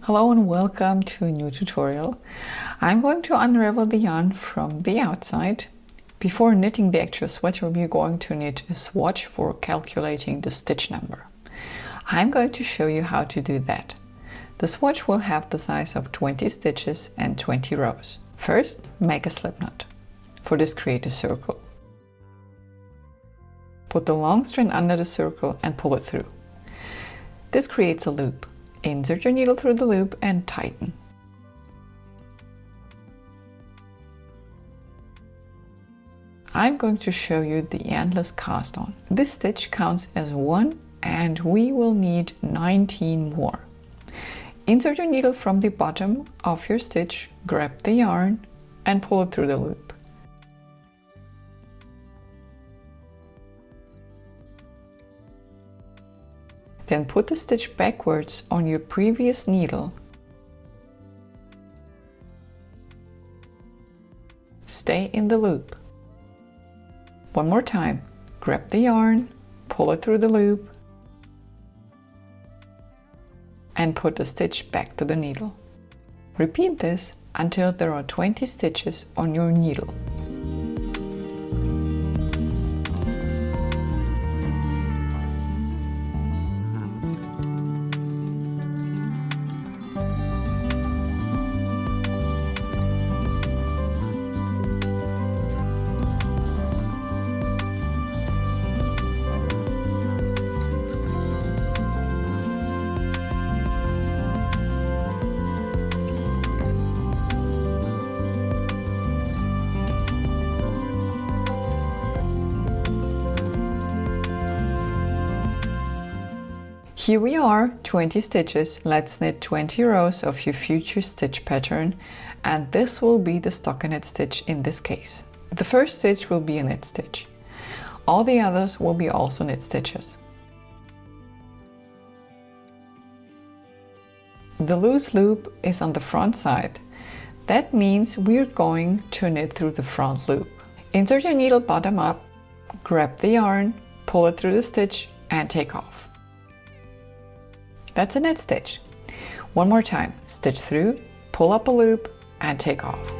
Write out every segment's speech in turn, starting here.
Hello and welcome to a new tutorial. I'm going to unravel the yarn from the outside. Before knitting the actual sweater, we're going to knit a swatch for calculating the stitch number. I'm going to show you how to do that. The swatch will have the size of 20 stitches and 20 rows. First, make a slip knot. For this, create a circle. Put the long strand under the circle and pull it through. This creates a loop. Insert your needle through the loop and tighten. I'm going to show you the endless cast on. This stitch counts as one and we will need 19 more. Insert your needle from the bottom of your stitch, grab the yarn and pull it through the loop. Then put the stitch backwards on your previous needle. Stay in the loop. One more time. Grab the yarn, pull it through the loop, and put the stitch back to the needle. Repeat this until there are 20 stitches on your needle. Here we are, 20 stitches. Let's knit 20 rows of your future stitch pattern, and this will be the stockinette stitch in this case. The first stitch will be a knit stitch. All the others will be also knit stitches. The loose loop is on the front side. That means we're going to knit through the front loop. Insert your needle bottom up, grab the yarn, pull it through the stitch and take off. That's a knit stitch. One more time, stitch through, pull up a loop and take off.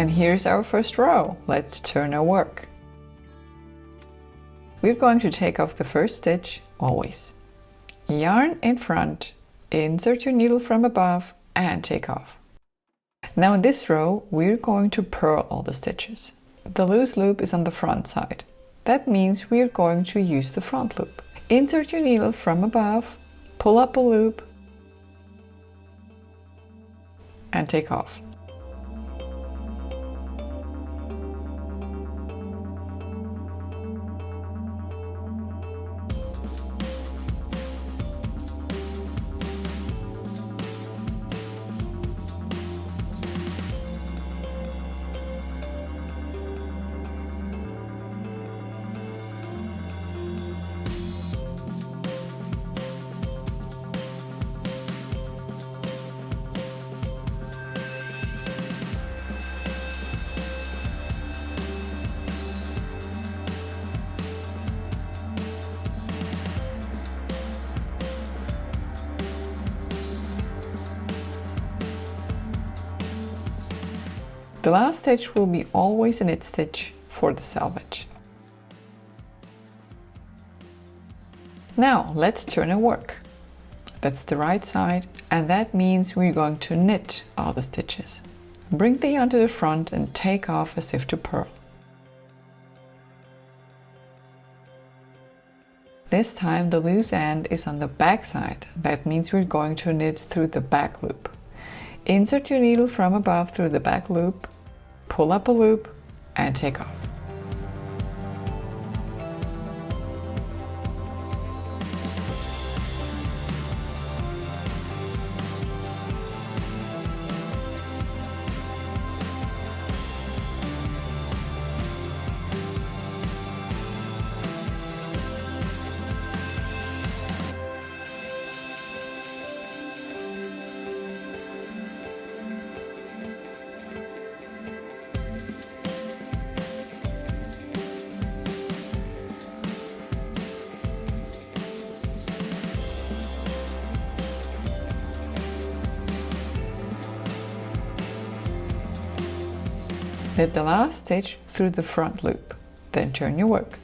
And here's our first row. Let's turn our work. We're going to take off the first stitch, always. Yarn in front, insert your needle from above and take off. Now in this row, we're going to purl all the stitches. The loose loop is on the front side. That means we're going to use the front loop. Insert your needle from above, pull up a loop and take off. The last stitch will be always a knit stitch for the selvage. Now let's turn our work. That's the right side, and that means we're going to knit all the stitches. Bring the yarn to the front and take off as if to purl. This time the loose end is on the back side. That means we're going to knit through the back loop. Insert your needle from above through the back loop, pull up a loop and take off. Knit the last stitch through the front loop, then turn your work.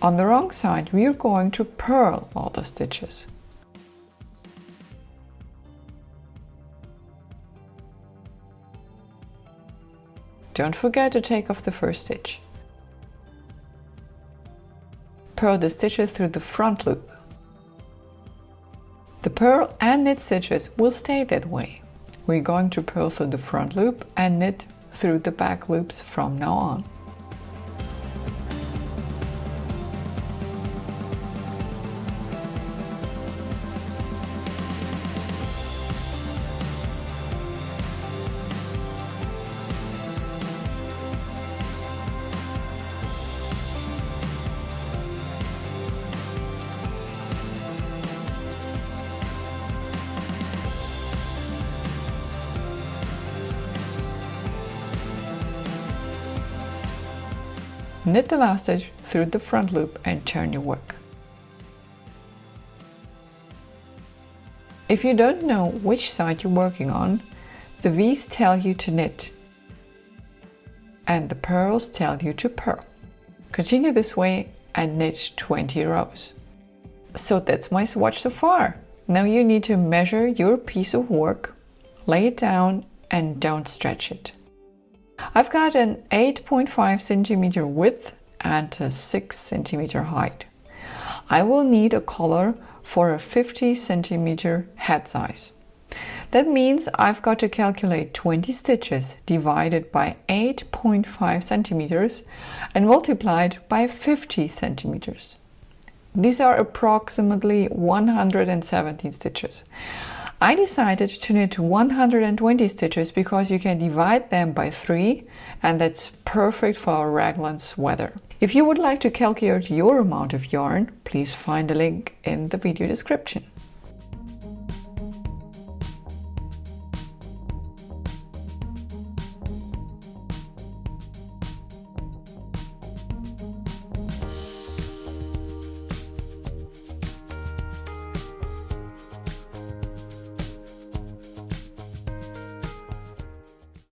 On the wrong side, we are going to purl all the stitches. Don't forget to take off the first stitch. Purl the stitches through the front loop. The purl and knit stitches will stay that way. We're going to purl through the front loop and knit through the back loops from now on. Knit the last stitch through the front loop and turn your work. If you don't know which side you're working on, the V's tell you to knit and the purls tell you to purl. Continue this way and knit 20 rows. So that's my swatch so far. Now you need to measure your piece of work, lay it down and don't stretch it. I've got an 8.5 centimeter width and a 6 centimeter height. I will need a collar for a 50 centimeter head size. That means I've got to calculate 20 stitches divided by 8.5 centimeters and multiplied by 50 centimeters. These are approximately 117 stitches. I decided to knit 120 stitches because you can divide them by 3 and that's perfect for a raglan sweater. If you would like to calculate your amount of yarn, please find a link in the video description.